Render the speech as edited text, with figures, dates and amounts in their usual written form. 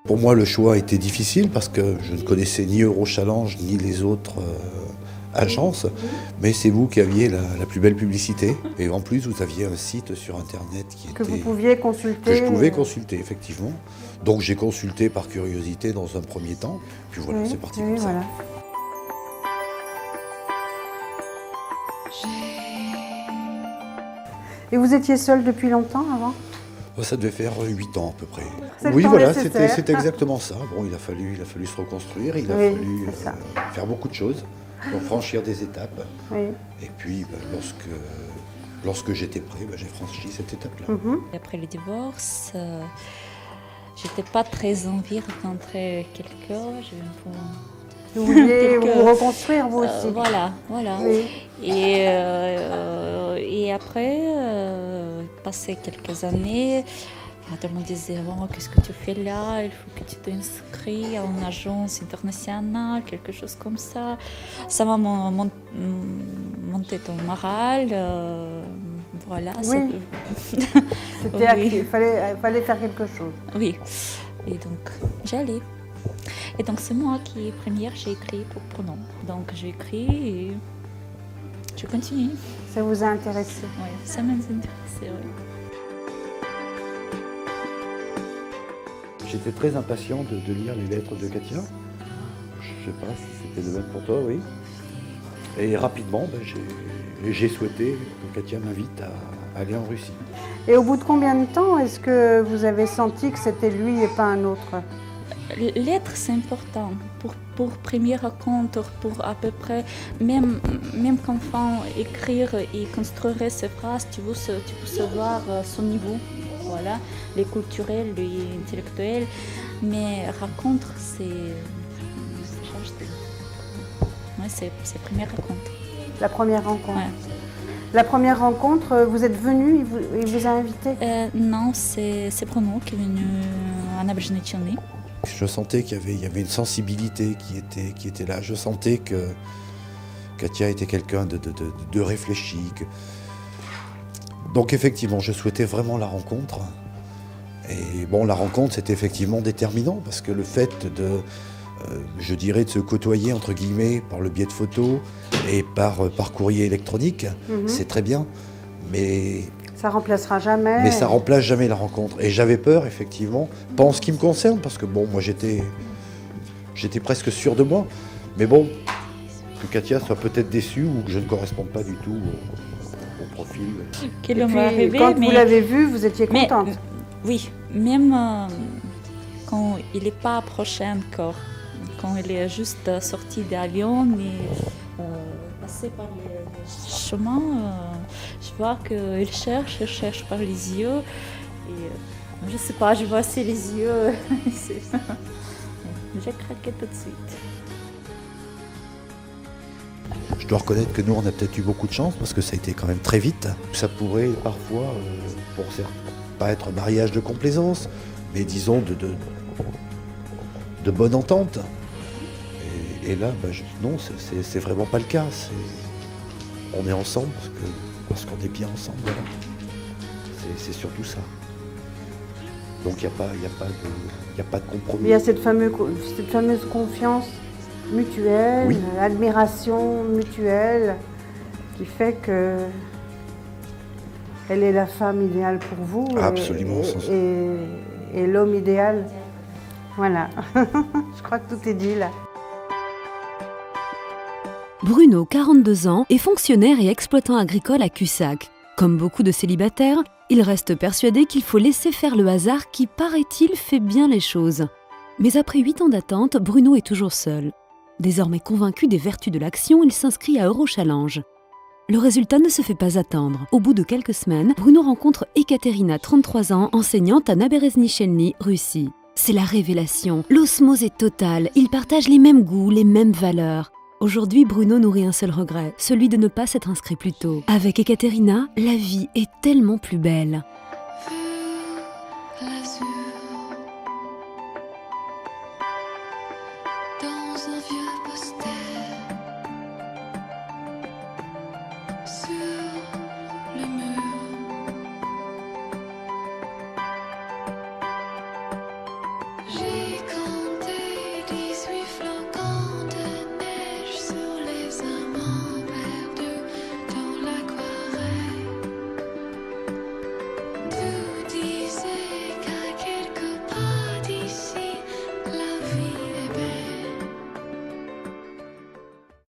Pour moi, le choix était difficile parce que je ne connaissais ni Eurochallenge ni les autres agences, mais c'est vous qui aviez la plus belle publicité. Et en plus, vous aviez un site sur Internet que vous pouviez consulter. Que je pouvais consulter, effectivement. Donc j'ai consulté par curiosité dans un premier temps, puis voilà, c'est parti comme ça. Voilà. Et vous étiez seul depuis longtemps avant ? Ça devait faire 8 ans à peu près. C'est Oui, le temps voilà, nécessaire. c'était exactement ça. Bon, il a fallu se reconstruire, il a Oui, fallu c'est ça. faire beaucoup de choses, pour franchir des étapes. Oui. Et puis, lorsque j'étais prêt, j'ai franchi cette étape-là. Après le divorce, j'étais pas très envie de rencontrer quelqu'un. Vous vouliez vous reconstruire, vous aussi. Voilà. Oui. Et après, passé quelques années, tout le monde disait oh, qu'est-ce que tu fais là? Il faut que tu t'inscris à une agence internationale, quelque chose comme ça. Ça m'a monté ton moral. Voilà. Oui. C'était actif. Il fallait faire quelque chose. Oui. Et donc, j'allais. Et donc, c'est moi qui, première, j'ai écrit pour Pronom. Donc, j'ai écrit et je continue. Ça vous a intéressé? Oui, ça m'a intéressé, oui. J'étais très impatient de lire les lettres de Katia. Je ne sais pas si c'était le même pour toi, oui. Et rapidement, j'ai souhaité que Katia m'invite à aller en Russie. Et au bout de combien de temps est-ce que vous avez senti que c'était lui et pas un autre? L'être, c'est important. Pour première rencontre, pour à peu près, même qu'enfant, écrire et construire ces phrases, tu peux savoir son niveau. Voilà, les culturels, les intellectuels. Mais rencontre, c'est la première rencontre. La première rencontre. Ouais. La première rencontre, vous êtes venu, il vous a invité? Non, c'est Bruno qui est venu à Nabrzhny-Chelny. Je sentais qu'il y avait une sensibilité qui était là. Je sentais que Katia était quelqu'un de réfléchi. Donc effectivement, je souhaitais vraiment la rencontre. Et bon, la rencontre, c'était effectivement déterminant parce que le fait je dirais, de se côtoyer, entre guillemets, par le biais de photos et par courrier électronique, c'est très bien. Mais ça remplacera jamais. Mais ça remplace jamais la rencontre. Et j'avais peur, effectivement, pas en ce qui me concerne, parce que bon, moi j'étais presque sûr de moi. Mais bon, que Katia soit peut-être déçue ou que je ne corresponde pas du tout au profil. Et puis, quand vous l'avez vu, vous étiez contente? Oui, même quand il n'est pas approché encore, quand il est juste sorti d'avion et passé par les chemins, je vois qu'il cherche par les yeux. Et je ne sais pas, je vois ses les yeux. J'ai craqué tout de suite. Je dois reconnaître que nous, on a peut-être eu beaucoup de chance parce que ça a été quand même très vite. Ça pourrait parfois, pour certains, pas être un mariage de complaisance, mais disons de bonne entente. Et là, non, c'est vraiment pas le cas. On est ensemble parce qu'on est bien ensemble. Voilà. C'est surtout ça. Donc il n'y a pas de compromis. Il y a cette fameuse confiance mutuelle, oui. Admiration mutuelle, qui fait que elle est la femme idéale pour vous. Absolument. Et l'homme idéal. Voilà. Je crois que tout est dit là. Bruno, 42 ans, est fonctionnaire et exploitant agricole à Cussac. Comme beaucoup de célibataires, il reste persuadé qu'il faut laisser faire le hasard qui, paraît-il, fait bien les choses. Mais après 8 ans d'attente, Bruno est toujours seul. Désormais convaincu des vertus de l'action, il s'inscrit à Eurochallenge. Le résultat ne se fait pas attendre. Au bout de quelques semaines, Bruno rencontre Ekaterina, 33 ans, enseignante à Nabrzhny-Chelny, Russie. C'est la révélation. L'osmose est totale. Ils partagent les mêmes goûts, les mêmes valeurs. Aujourd'hui, Bruno nourrit un seul regret, celui de ne pas s'être inscrit plus tôt. Avec Ekaterina, la vie est tellement plus belle. Dans un vieux poster.